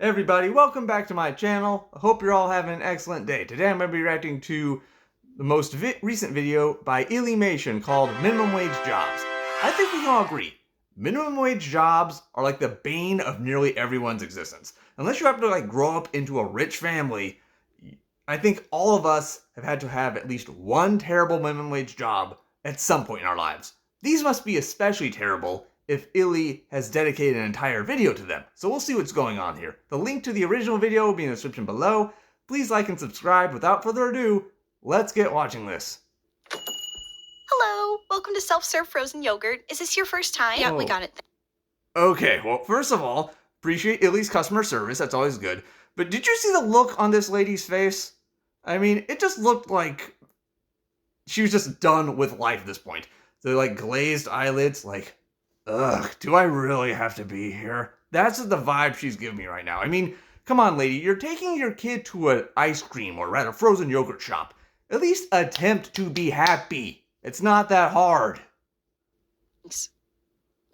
Hey everybody, welcome back to my channel. I hope you're all having an excellent day. Today I'm going to be reacting to the most recent video by Illymation called Minimum Wage Jobs. I think we can all agree, minimum wage jobs are like the bane of nearly everyone's existence. Unless you happen to grow up into a rich family, I think all of us have had to have at least one terrible minimum wage job at some point in our lives. These must be especially terrible if Illy has dedicated an entire video to them. So we'll see what's going on here. The link to the original video will be in the description below. Please like and subscribe. Without further ado, let's get watching this. Hello, welcome to self-serve frozen yogurt. Is this your first time? Yeah, we got it. Okay, well, first of all, appreciate Illy's customer service. That's always good. But did you see the look on this lady's face? I mean, it just looked like she was just done with life at this point. The glazed eyelids, ugh, do I really have to be here? That's the vibe she's giving me right now. I mean, come on, lady, you're taking your kid to an ice cream or rather frozen yogurt shop. At least attempt to be happy. It's not that hard. Thanks.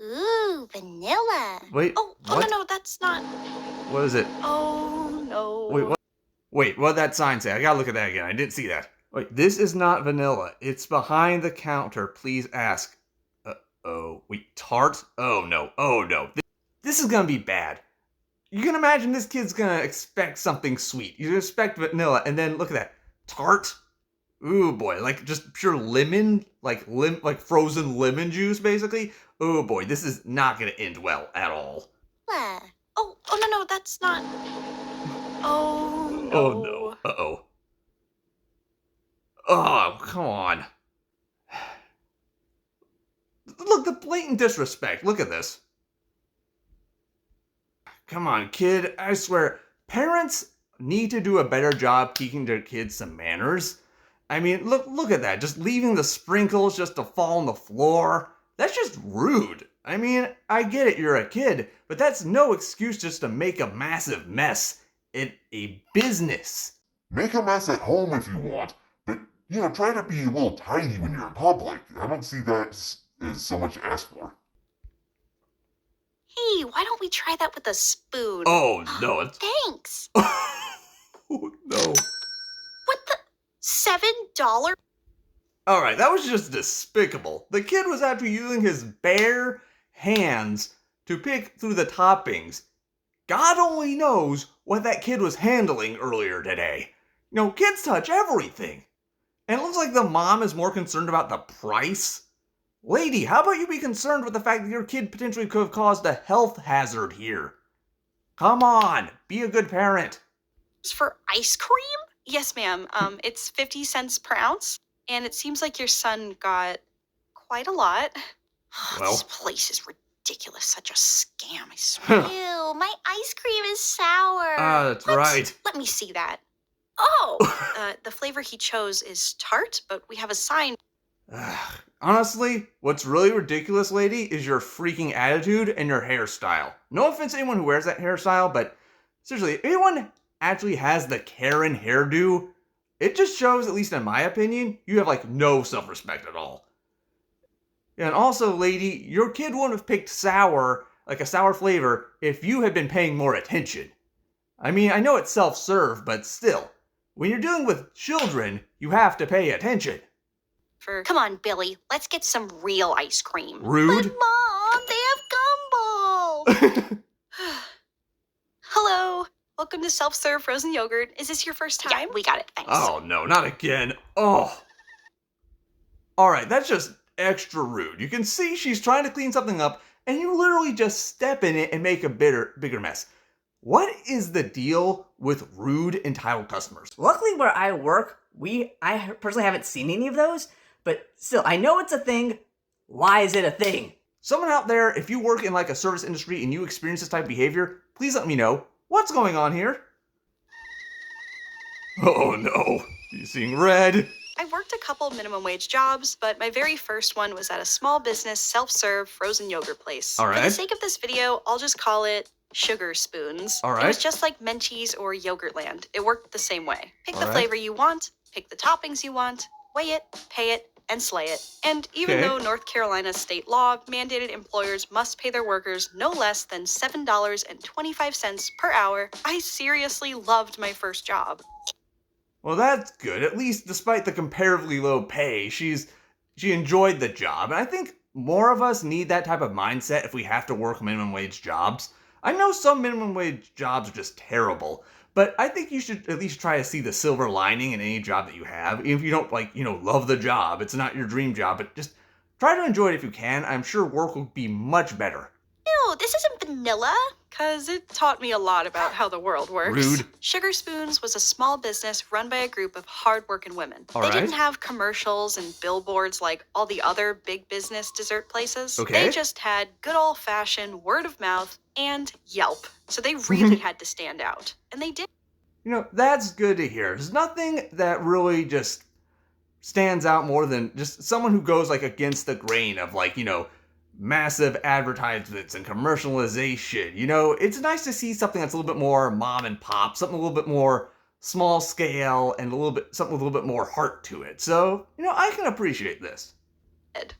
Ooh, vanilla. Wait, oh no, that's not. What is it? Oh no. Wait, what? Wait, what did that sign say? I gotta look at that again. I didn't see that. Wait, this is not vanilla. It's behind the counter. Please ask. Oh, wait, tart? Oh no, oh no. This is gonna be bad. You can imagine this kid's gonna expect something sweet. You expect vanilla, and then look at that. Tart? Ooh boy, just pure lemon? Like frozen lemon juice, basically? Oh boy, this is not gonna end well at all. Oh no, that's not. Oh no. Oh no, uh-oh. Oh, come on. Look, the blatant disrespect. Look at this. Come on, kid. I swear, parents need to do a better job teaching their kids some manners. I mean, look at that. Just leaving the sprinkles just to fall on the floor. That's just rude. I mean, I get it, you're a kid, but that's no excuse just to make a massive mess in a business. Make a mess at home if you want, but, try to be a little tidy when you're in public. I don't see that as so much to ask for. Hey, why don't we try that with a spoon? Oh, no. Thanks. Oh, no. What the? $7? Alright, that was just despicable. The kid was actually using his bare hands to pick through the toppings. God only knows what that kid was handling earlier today. Kids touch everything. And it looks like the mom is more concerned about the price. Lady, how about you be concerned with the fact that your kid potentially could have caused a health hazard here? Come on, be a good parent. For ice cream? Yes, ma'am. It's 50 cents per ounce, and it seems like your son got quite a lot. Well, this place is ridiculous. Such a scam, I swear. Ew, my ice cream is sour. That's right. Let me see that. Oh, the flavor he chose is tart, but we have a sign. Honestly, what's really ridiculous, lady, is your freaking attitude and your hairstyle. No offense to anyone who wears that hairstyle, but seriously, if anyone actually has the Karen hairdo, it just shows, at least in my opinion, you have no self-respect at all. And also, lady, your kid wouldn't have picked sour, a sour flavor, if you had been paying more attention. I mean, I know it's self-serve, but still, when you're dealing with children, you have to pay attention. Come on, Billy, let's get some real ice cream. Rude. But Mom, they have gumballs. Hello, welcome to self-serve frozen yogurt. Is this your first time? Yeah, we got it, thanks. Oh no, not again. Oh. Alright, that's just extra rude. You can see she's trying to clean something up, and you literally just step in it and make a bigger mess. What is the deal with rude, entitled customers? Luckily where I work, I personally haven't seen any of those, but still, I know it's a thing. Why is it a thing? Someone out there, if you work in a service industry and you experience this type of behavior, please let me know. What's going on here? Oh no, she's seeing red. I worked a couple minimum wage jobs, but my very first one was at a small business self-serve frozen yogurt place. All right. For the sake of this video, I'll just call it Sugar Spoons. All right. It was just like Menchie's or Yogurtland. It worked the same way. Pick the right. flavor you want, pick the toppings you want, weigh it, pay it, and slay it. And even Okay. though North Carolina's state law mandated employers must pay their workers no less than $7.25 per hour, I seriously loved my first job. Well, that's good. At least, despite the comparatively low pay, she enjoyed the job. And I think more of us need that type of mindset if we have to work minimum wage jobs. I know some minimum wage jobs are just terrible, but I think you should at least try to see the silver lining in any job that you have. Even if you don't, love the job, it's not your dream job, but just try to enjoy it if you can. I'm sure work will be much better. Ew, this isn't vanilla. Cause it taught me a lot about how the world works. Rude. Sugar Spoons was a small business run by a group of hardworking women. All They right. didn't have commercials and billboards like all the other big business dessert places. Okay. They just had good old-fashioned word of mouth and Yelp. So they really had to stand out. And they did. That's good to hear. There's nothing that really just stands out more than just someone who goes against the grain of massive advertisements and commercialization. It's nice to see something that's a little bit more mom and pop, something a little bit more small scale and something with a little bit more heart to it. So, I can appreciate this.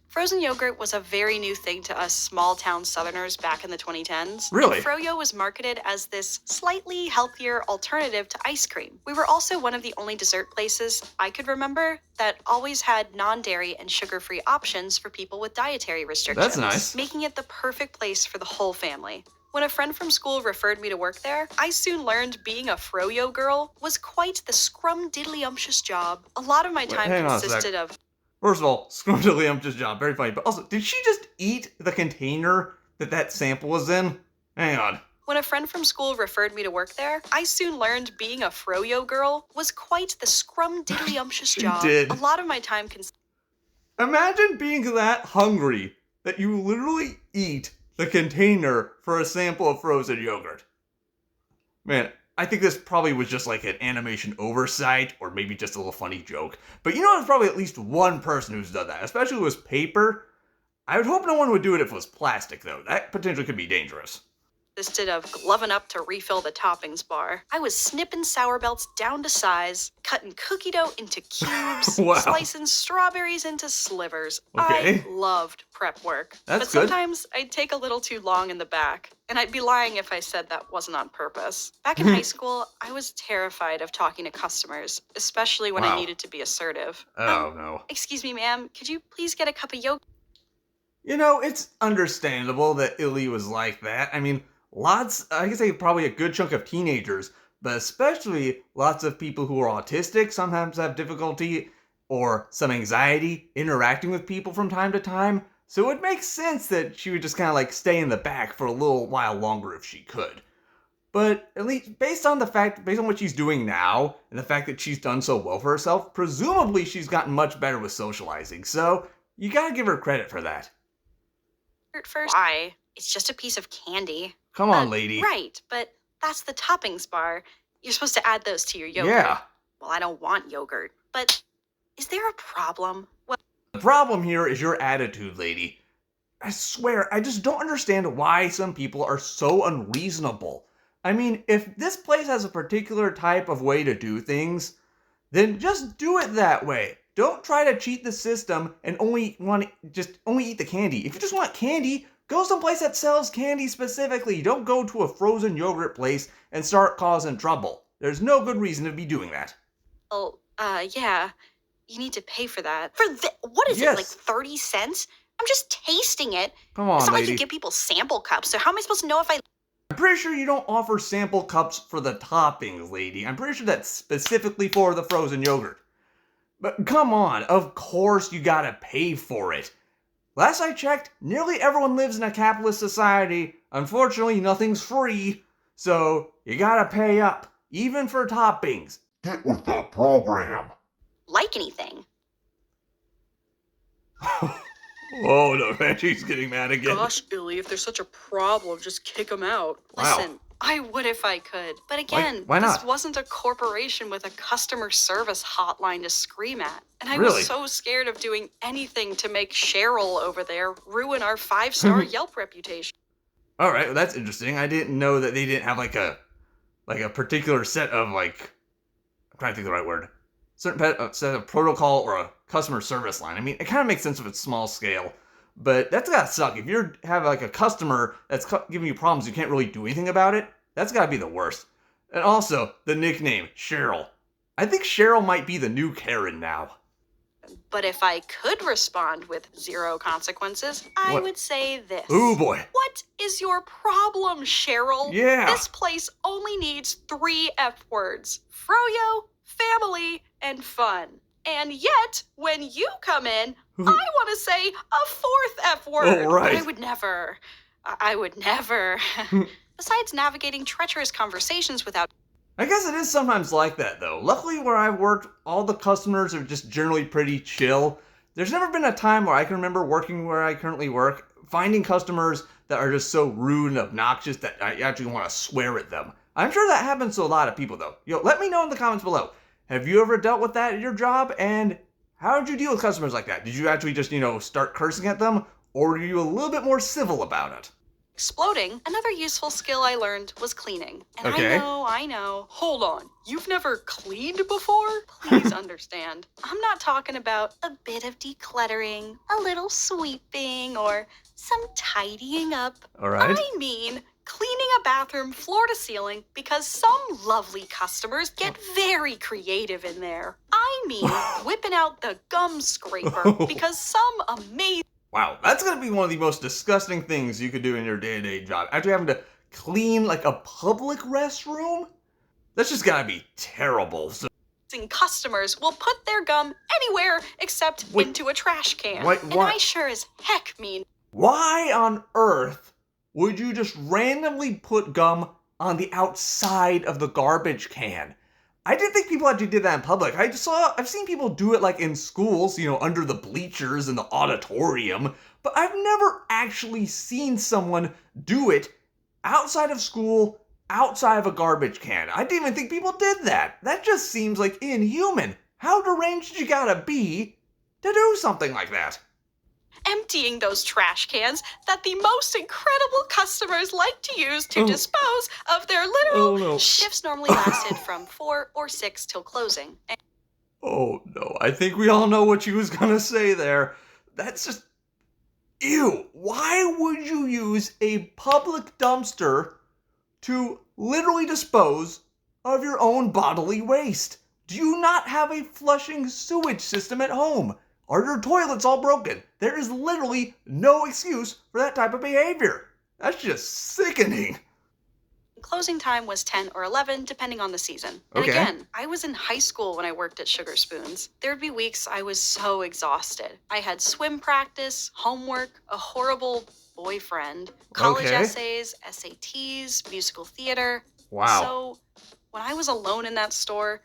Frozen yogurt was a very new thing to us small-town Southerners back in the 2010s. Really? And Froyo was marketed as this slightly healthier alternative to ice cream. We were also one of the only dessert places I could remember that always had non-dairy and sugar-free options for people with dietary restrictions. That's nice. Making it the perfect place for the whole family. When a friend from school referred me to work there, I soon learned being a Froyo girl was quite the scrum-diddly-umptious job. A lot of my time hang on a sec. consisted of First of all, scrumdiddlyumptious job, very funny. But also, did she just eat the container that sample was in? Hang on. When a friend from school referred me to work there, I soon learned being a Froyo girl was quite the scrum-diddly-umptious She job. did. A lot of my time Imagine being that hungry that you literally eat the container for a sample of frozen yogurt. Man, I think this probably was just an animation oversight or maybe just a little funny joke. But there's probably at least one person who's done that, especially if it was paper. I would hope no one would do it if it was plastic, though. That potentially could be dangerous. consisted of gloving up to refill the toppings bar. I was snipping sour belts down to size, cutting cookie dough into cubes, Wow. slicing strawberries into slivers. Okay. I loved prep work. That's but good. sometimes I'd take a little too long in the back, and I'd be lying if I said that wasn't on purpose. Back in high school, I was terrified of talking to customers, especially when Wow. I needed to be assertive. Oh, no. Excuse me, ma'am, could you please get a cup of yogurt? It's understandable that Illy was like that. I mean, I could say probably a good chunk of teenagers, but especially lots of people who are autistic sometimes have difficulty or some anxiety interacting with people from time to time. So it makes sense that she would just kind of stay in the back for a little while longer if she could. But at least based on what she's doing now, and the fact that she's done so well for herself, presumably she's gotten much better with socializing. So you gotta give her credit for that. First. Why? It's just a piece of candy. Come on, lady. Right, but that's the toppings bar. You're supposed to add those to your yogurt. Yeah. Well, I don't want yogurt. But is there a problem? Well, The problem here is your attitude, lady. I swear, I just don't understand why some people are so unreasonable. I mean, if this place has a particular type of way to do things, then just do it that way. Don't try to cheat the system and only eat the candy. If you just want candy, go someplace that sells candy specifically. Don't go to a frozen yogurt place and start causing trouble. There's no good reason to be doing that. yeah. You need to pay for that. What is it, Yes. like 30 cents? I'm just tasting it. Come on, It's not like lady. you give people sample cups, so how am I supposed to know if I... I'm pretty sure you don't offer sample cups for the toppings, lady. I'm pretty sure that's specifically for the frozen yogurt. But come on, of course you gotta pay for it. Last I checked, nearly everyone lives in a capitalist society. Unfortunately, nothing's free, so you gotta pay up, even for toppings. Get with the program. like anything? Oh no, man, she's getting mad again. Gosh, Illy, if there's such a problem, just kick him out. Wow. Listen, I would if I could. But again, Why this not? wasn't a corporation with a customer service hotline to scream at. And I Really? was so scared of doing anything to make Cheryl over there ruin our 5-star Yelp reputation. All right, well, that's interesting. I didn't know that they didn't have like a particular set of I'm trying to think of the right word. certain set of protocol or a customer service line. I mean, it kind of makes sense if it's small scale, but that's gotta suck. If you have like a customer that's giving you problems, you can't really do anything about it. That's gotta be the worst. And also, the nickname, Cheryl. I think Cheryl might be the new Karen now. But if I could respond with 0 consequences, I What? would say this. Ooh boy. What is your problem, Cheryl? Yeah. This place only needs 3 F words. Froyo, family, and fun. And yet, when you come in, I want to say a 4th F word. Oh, right. I would never. I would never. Besides navigating treacherous conversations without... I guess it is sometimes like that, though. Luckily, where I've worked, all the customers are just generally pretty chill. There's never been a time where I can remember working where I currently work, finding customers that are just so rude and obnoxious that I actually want to swear at them. I'm sure that happens to a lot of people, though. Let me know in the comments below. Have you ever dealt with that at your job? And how did you deal with customers like that? Did you actually just, start cursing at them? Or were you a little bit more civil about it? Exploding, another useful skill I learned was cleaning. And Okay. I know. Hold on, you've never cleaned before? Please understand. I'm not talking about a bit of decluttering, a little sweeping, or some tidying up. All right. I mean cleaning a bathroom floor to ceiling because some lovely customers get very creative in there. I mean whipping out the gum scraper because some amazing... Wow, that's gonna be one of the most disgusting things you could do in your day-to-day job. Actually having to clean like a public restroom? That's just gotta be terrible. So, customers will put their gum anywhere except into a trash can. Wait, and what? I sure as heck mean... why on earth would you just randomly put gum on the outside of the garbage can? I didn't think people actually did that in public. I've seen people do it like in schools, under the bleachers in the auditorium, but I've never actually seen someone do it outside of school, outside of a garbage can. I didn't even think people did that. That just seems like inhuman. How deranged you gotta be to do something like that? emptying those trash cans that the most incredible customers like to use to dispose of their literal shifts normally lasted from 4 or 6 till closing. Oh no, I think we all know what she was gonna say there. That's just... ew. Why would you use a public dumpster to literally dispose of your own bodily waste? Do you not have a flushing sewage system at home? Are your toilets all broken? There is literally no excuse for that type of behavior. That's just sickening. Closing time was 10 or 11, depending on the season. And Okay. again, I was in high school when I worked at Sugar Spoons. There'd be weeks I was so exhausted. I had swim practice, homework, a horrible boyfriend, college essays, SATs, musical theater. Wow. So when I was alone in that store...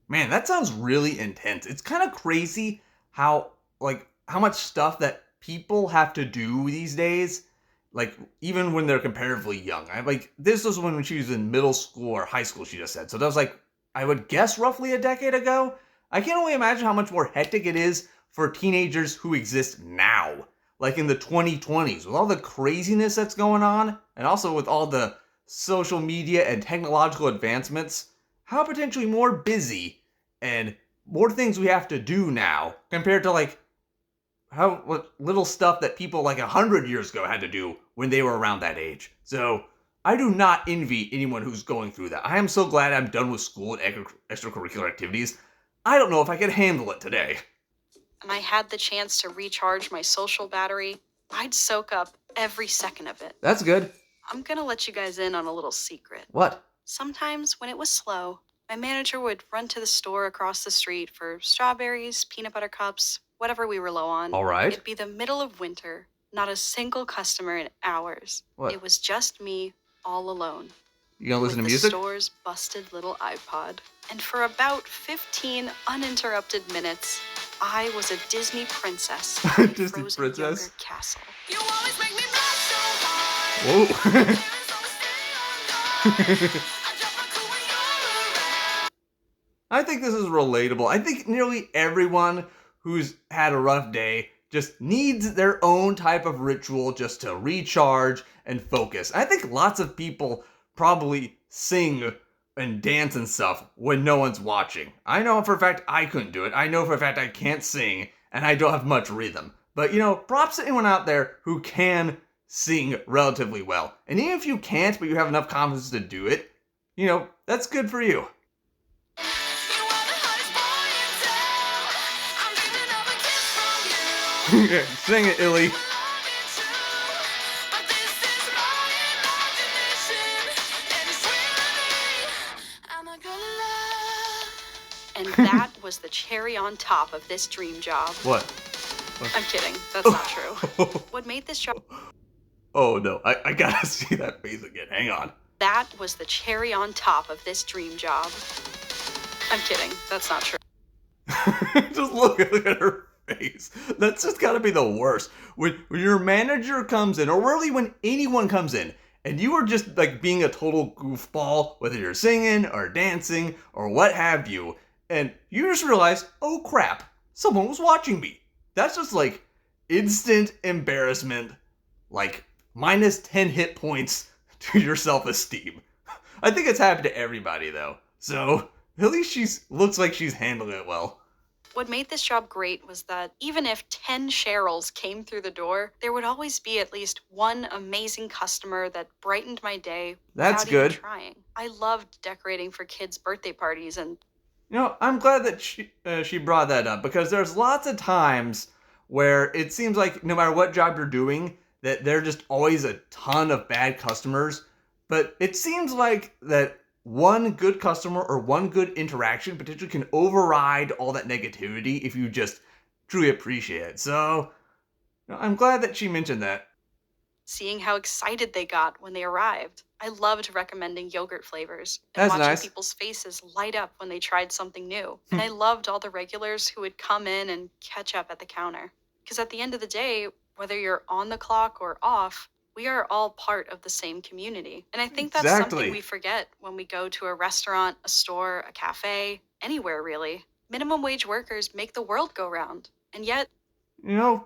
Man, that sounds really intense. It's kind of crazy how much stuff that people have to do these days. Like, even when they're comparatively young. This was when she was in middle school or high school, she just said. So that was I would guess roughly a decade ago. I can only imagine how much more hectic it is for teenagers who exist now. Like in the 2020s, with all the craziness that's going on, and also with all the social media and technological advancements, how potentially more busy and more things we have to do now compared to what little stuff that people 100 years ago had to do when they were around that age. So I do not envy anyone who's going through that. I am so glad I'm done with school and extracurricular activities. I don't know if I could handle it today. And I had the chance to recharge my social battery, I'd soak up every second of it. That's good. I'm gonna let you guys in on a little secret. What? Sometimes when it was slow, my manager would run to the store across the street for strawberries, peanut butter cups, whatever we were low on. All right. It'd be the middle of winter, not a single customer in hours. What? It was just me, all alone. You gonna listen to with music? the store's busted little iPod. And for about 15 uninterrupted minutes, I was a Disney princess in a Disney frozen princess? yogurt castle. You always make me blush so hard. Whoa. I think this is relatable. I think nearly everyone who's had a rough day just needs their own type of ritual just to recharge and focus. I think lots of people probably sing and dance and stuff when no one's watching. I know for a fact I couldn't do it. I know for a fact I can't sing, and I don't have much rhythm. But, props to anyone out there who can sing relatively well. And even if you can't, but you have enough confidence to do it, that's good for you. Sing it, Illy. And that was the cherry on top of this dream job. What? I'm kidding. That's not true. What made this job... Oh no, I gotta see that face again. Hang on. That was the cherry on top of this dream job. I'm kidding. That's not true. Just look at her face. That's just gotta be the worst. When your manager comes in, or really when anyone comes in, and you are just like being a total goofball, whether you're singing or dancing or what have you, and you just realize, oh crap, someone was watching me. That's just like instant embarrassment, like minus 10 hit points to your self-esteem. I think it's happened to everybody though, so at least looks like she's handling it well. What made this job great was that even if 10 Cheryls came through the door, there would always be at least one amazing customer that brightened my day. That's without good. Even trying. I loved decorating for kids' birthday parties, and I'm glad that she brought that up, because there's lots of times where it seems like no matter what job you're doing, that there are just always a ton of bad customers. But it seems like that one good customer or one good interaction potentially can override all that negativity if you just truly appreciate it. So I'm glad that she mentioned that. seeing how excited they got when they arrived. I loved recommending yogurt flavors and That's watching nice. people's faces light up when they tried something new. And I loved all the regulars who would come in and catch up at the counter. Because at the end of the day, whether you're on the clock or off, we are all part of the same community. And I think that's Exactly. something we forget when we go to a restaurant, a store, a cafe, anywhere really. Minimum wage workers make the world go round. And yet,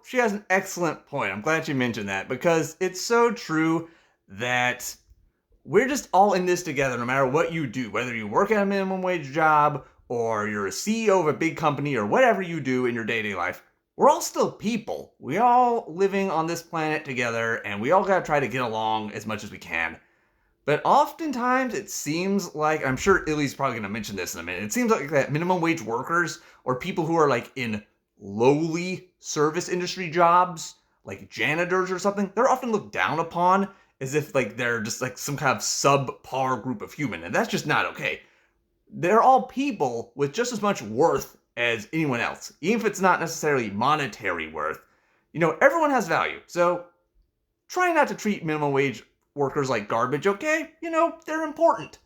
She has an excellent point. I'm glad you mentioned that, because it's so true that we're just all in this together no matter what you do, whether you work at a minimum wage job or you're a CEO of a big company or whatever you do in your day-to-day life. We're all still people. We all living on this planet together, and we all gotta try to get along as much as we can. But oftentimes it seems like, I'm sure Illy's probably gonna mention this in a minute, it seems like that minimum wage workers or people who are like in lowly service industry jobs, like janitors or something, they're often looked down upon as if like they're just like some kind of subpar group of human, and that's just not okay. They're all people with just as much worth as anyone else, even if it's not necessarily monetary worth. Everyone has value, so try not to treat minimum wage workers like garbage, okay? They're important.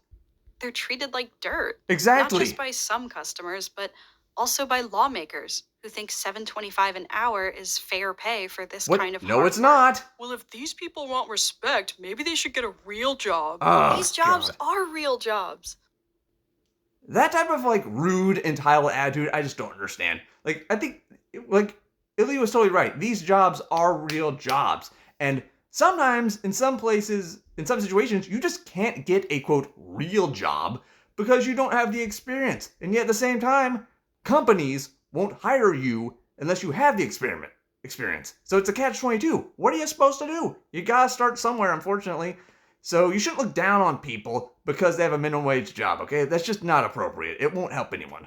they're treated like dirt. Exactly. Not just by some customers, but also by lawmakers who think $7.25 an hour is fair pay for this What? kind of No, hard it's work. not. Well, if these people want respect, maybe they should get a real job. Oh, These jobs God. are real jobs. That type of like rude, entitled attitude, I just don't understand. Like, I think, like, Illy was totally right. These jobs are real jobs. And sometimes, in some places, in some situations, you just can't get a, quote, real job because you don't have the experience. And yet at the same time, companies won't hire you unless you have the experience. So it's a catch-22. What are you supposed to do? You gotta start somewhere, unfortunately. So you shouldn't look down on people because they have a minimum wage job, okay? That's just not appropriate. It won't help anyone.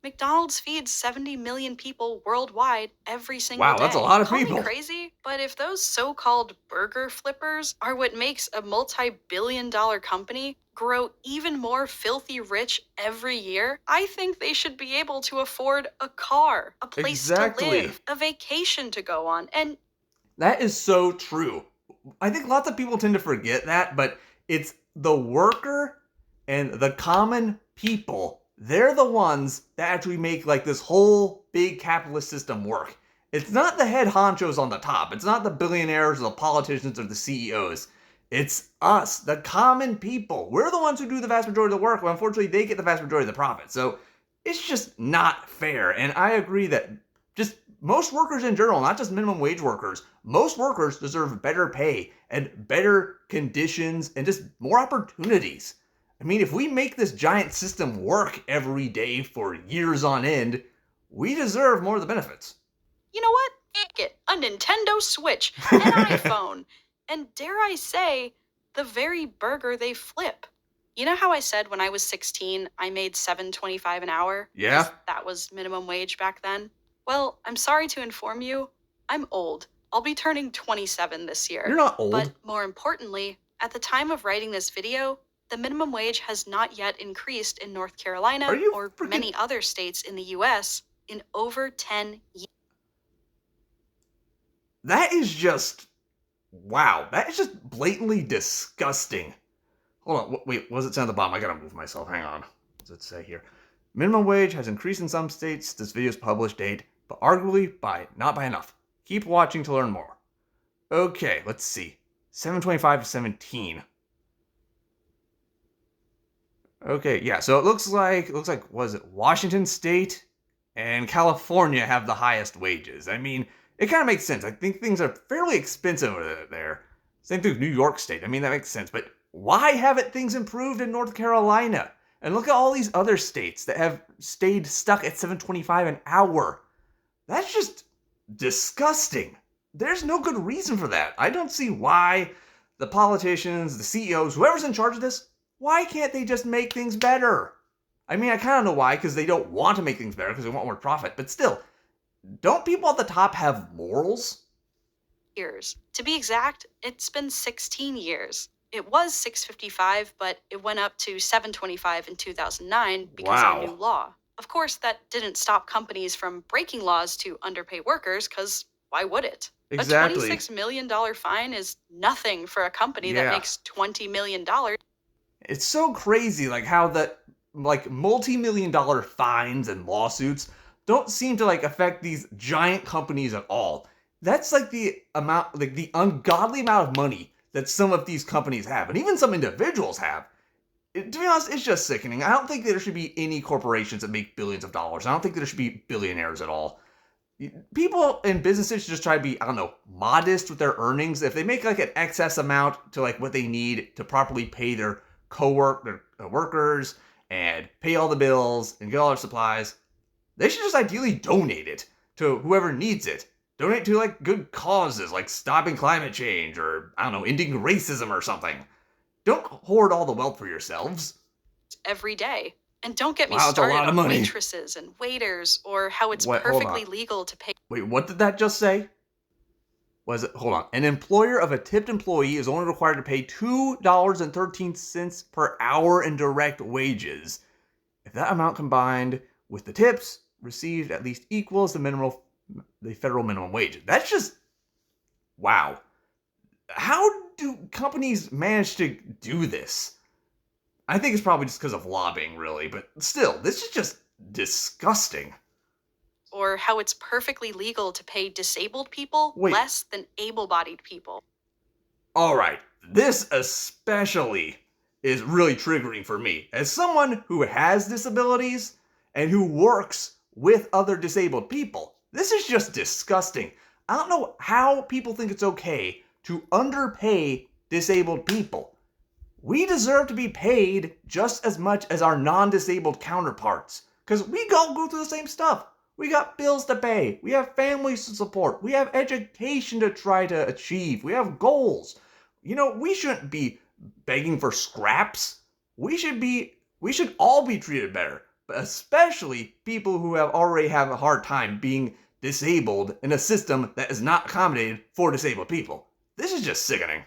McDonald's feeds 70 million people worldwide every single day. Wow, that's a lot of Call people. Me crazy, but if those so-called burger flippers are what makes a multi-billion-dollar company grow even more filthy rich every year, I think they should be able to afford a car, a place Exactly. to live, a vacation to go on, and That is so true. I think lots of people tend to forget that, but it's the worker and the common people. They're the ones that actually make like this whole big capitalist system work. It's not the head honchos on the top. It's not the billionaires or the politicians or the CEOs. It's us, the common people. We're the ones who do the vast majority of the work, but unfortunately they get the vast majority of the profit. So it's just not fair. And I agree that just most workers in general, not just minimum wage workers, most workers deserve better pay and better conditions and just more opportunities. I mean, if we make this giant system work every day for years on end, we deserve more of the benefits. You know what? Get a Nintendo Switch, an iPhone, and dare I say, the very burger they flip. You know how I said when I was 16, I made $7.25 an hour? Yeah? 'Cause that was minimum wage back then. Well, I'm sorry to inform you, I'm old. I'll be turning 27 this year. You're not old. But more importantly, at the time of writing this video, the minimum wage has not yet increased in North Carolina Are you or freaking- many other states in the US in over 10 years. That is just... Wow. That is just blatantly disgusting. Hold on. Wait, what does it say on the bottom? I gotta move myself. Hang on. What does it say here? Minimum wage has increased in some states. This video's published date, but arguably not by enough. Keep watching to learn more. Okay, let's see. 725 to 17. Okay, yeah, so it looks like was it Washington State and California have the highest wages. I mean, it kind of makes sense. I think things are fairly expensive over there. Same thing with New York State. I mean, that makes sense. But why haven't things improved in North Carolina? And look at all these other states that have stayed stuck at $7.25 an hour. That's just disgusting. There's no good reason for that. I don't see why the politicians, the CEOs, whoever's in charge of this, why can't they just make things better? I mean, I kind of know why, because they don't want to make things better, because they want more profit. But still, don't people at the top have morals? Years. To be exact, it's been 16 years. It was $6.55, but it went up to $7.25 in 2009 because of a new law. Of course, that didn't stop companies from breaking laws to underpay workers, because why would it? Exactly. A $26 million fine is nothing for a company that makes $20 million. It's so crazy, like how the multi-million dollar fines and lawsuits don't seem to affect these giant companies at all. That's the amount, the ungodly amount of money that some of these companies have, and even some individuals have. To be honest, it's just sickening. I don't think there should be any corporations that make billions of dollars. I don't think there should be billionaires at all. People in businesses should just try to be, modest with their earnings. If they make an excess amount to what they need to properly pay their workers and pay all the bills and get all their supplies, they should just ideally donate it to whoever needs it. Donate to good causes like stopping climate change or, ending racism or something. Don't hoard all the wealth for yourselves. Every day. And don't get me Wow, started that's a lot of on money. waitresses and waiters or how it's What? Hold perfectly on. legal to pay. Wait, what did that just say? Hold on. An employer of a tipped employee is only required to pay $2.13 per hour in direct wages. If that amount combined with the tips received at least equals the federal minimum wage. That's just, wow. How do companies manage to do this? I think it's probably just because of lobbying, really, but still, this is just disgusting. Or how it's perfectly legal to pay disabled people Wait. less than able-bodied people. Alright, this especially is really triggering for me. As someone who has disabilities and who works with other disabled people, this is just disgusting. I don't know how people think it's okay to underpay disabled people. We deserve to be paid just as much as our non-disabled counterparts, because we all go through the same stuff. We got bills to pay. We have families to support. We have education to try to achieve. We have goals. We shouldn't be begging for scraps. We should all be treated better, but especially people who already have a hard time being disabled in a system that is not accommodated for disabled people. This is just sickening.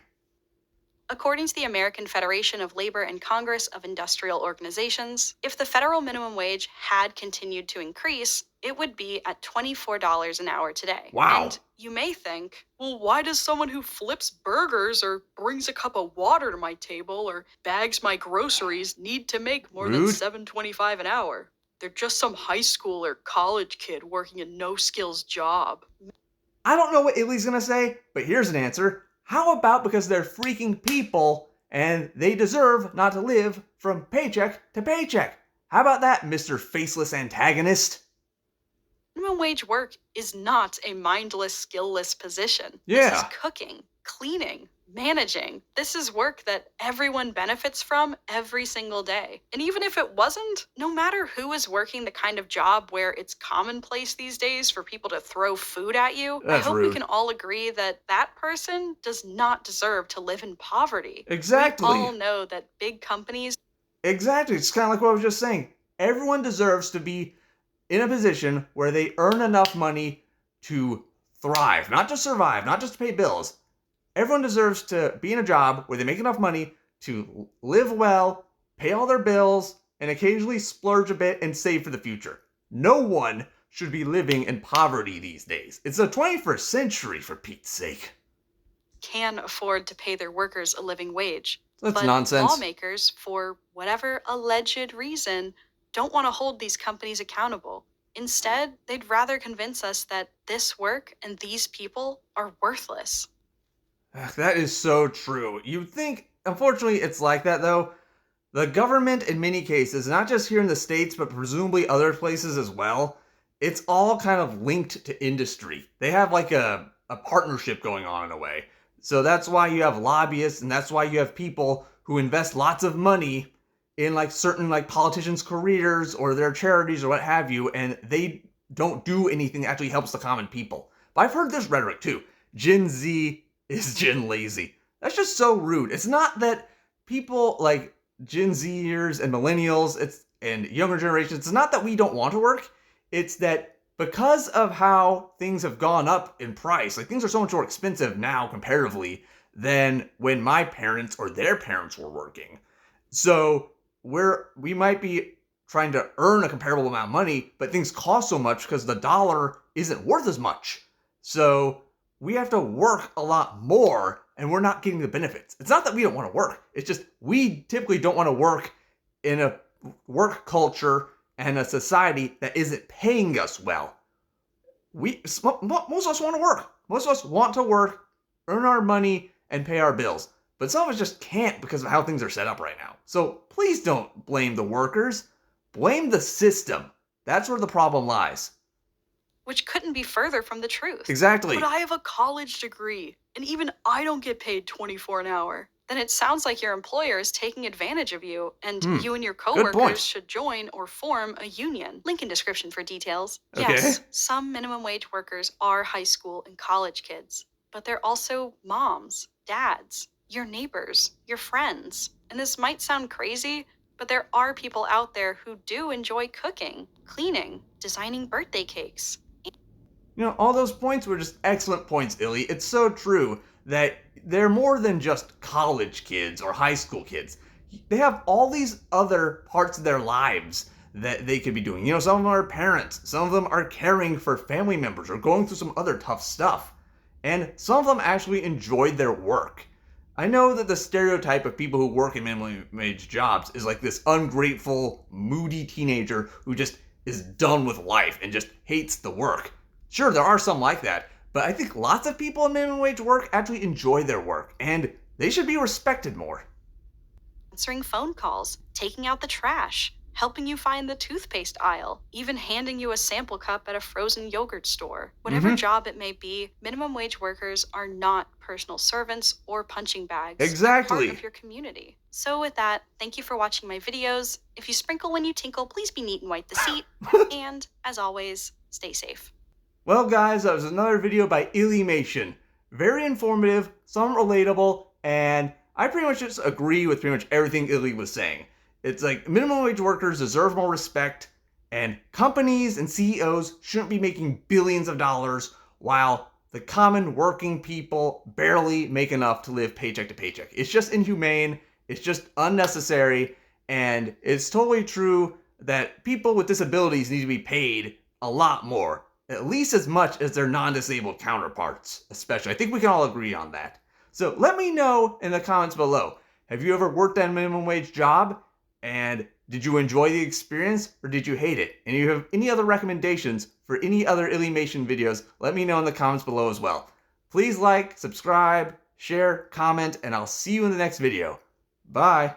According to the American Federation of Labor and Congress of Industrial Organizations, if the federal minimum wage had continued to increase, it would be at $24 an hour today. Wow. And you may think, well, why does someone who flips burgers or brings a cup of water to my table or bags my groceries need to make more than Rude. $7.25 an hour? They're just some high school or college kid working a no-skills job. I don't know what Illy's gonna say, but here's an answer. How about because they're freaking people and they deserve not to live from paycheck to paycheck? How about that, Mr. Faceless Antagonist? Minimum wage work is not a mindless, skillless position. Yeah. This is cooking, cleaning, managing. This is work that everyone benefits from every single day. And even if it wasn't, no matter who is working the kind of job where it's commonplace these days for people to throw food at you, That's I hope rude. we can all agree that that person does not deserve to live in poverty. Exactly. We all know that big companies. Exactly. It's kind of like what I was just saying. Everyone deserves to be in a position where they earn enough money to thrive, not just survive, not just to pay bills. Everyone deserves to be in a job where they make enough money to live well, pay all their bills, and occasionally splurge a bit and save for the future. No one should be living in poverty these days. It's the 21st century, for Pete's sake. Can afford to pay their workers a living wage. That's But nonsense. lawmakers, for whatever alleged reason, don't want to hold these companies accountable. Instead, they'd rather convince us that this work and these people are worthless. That is so true. You'd think, unfortunately, it's like that though. The government, in many cases, not just here in the States, but presumably other places as well, it's all kind of linked to industry. They have like a partnership going on in a way. So that's why you have lobbyists, and that's why you have people who invest lots of money in like certain like politicians' careers or their charities or what have you, and they don't do anything that actually helps the common people. But I've heard this rhetoric too. Gen Z is Gen lazy. That's just so rude. It's not that people like Gen Zers and millennials, and younger generations, it's not that we don't want to work. It's that because of how things have gone up in price, like things are so much more expensive now comparatively than when my parents or their parents were working. So we might be trying to earn a comparable amount of money, but things cost so much because the dollar isn't worth as much. So we have to work a lot more, and we're not getting the benefits. It's not that we don't want to work. It's just we typically don't want to work in a work culture and a society that isn't paying us well. Most of us want to work. Most of us want to work, earn our money, and pay our bills. But some of us just can't because of how things are set up right now. So please don't blame the workers. Blame the system. That's where the problem lies. Which couldn't be further from the truth. Exactly. But I have a college degree, and even I don't get paid $24 an hour. Then it sounds like your employer is taking advantage of you, and you and your point. coworkers should join or form a union. Link in description for details. Okay. Yes, some minimum wage workers are high school and college kids, but they're also moms, dads, your neighbors, your friends. And this might sound crazy, but there are people out there who do enjoy cooking, cleaning, designing birthday cakes. You know, all those points were just excellent points, Illy. It's so true that they're more than just college kids or high school kids. They have all these other parts of their lives that they could be doing. You know, some of them are parents. Some of them are caring for family members or going through some other tough stuff. And some of them actually enjoyed their work. I know that the stereotype of people who work in minimum wage jobs is like this ungrateful, moody teenager who just is done with life and just hates the work. Sure, there are some like that, but I think lots of people in minimum wage work actually enjoy their work, and they should be respected more. Answering phone calls, taking out the trash, helping you find the toothpaste aisle, even handing you a sample cup at a frozen yogurt store. Whatever job it may be, minimum wage workers are not personal servants or punching bags. Exactly. They're part of your community. So with that, thank you for watching my videos. If you sprinkle when you tinkle, please be neat and wipe the seat. And as always, stay safe. Well guys, that was another video by Illymation. Very informative, some relatable, and I pretty much just agree with pretty much everything Illy was saying. It's like minimum wage workers deserve more respect, and companies and CEOs shouldn't be making billions of dollars while the common working people barely make enough to live paycheck to paycheck. It's just inhumane, it's just unnecessary, and it's totally true that people with disabilities need to be paid a lot more. At least as much as their non-disabled counterparts, especially. I think we can all agree on that. So let me know in the comments below. Have you ever worked at a minimum wage job? And did you enjoy the experience or did you hate it? And if you have any other recommendations for any other Illymation videos, let me know in the comments below as well. Please like, subscribe, share, comment, and I'll see you in the next video. Bye.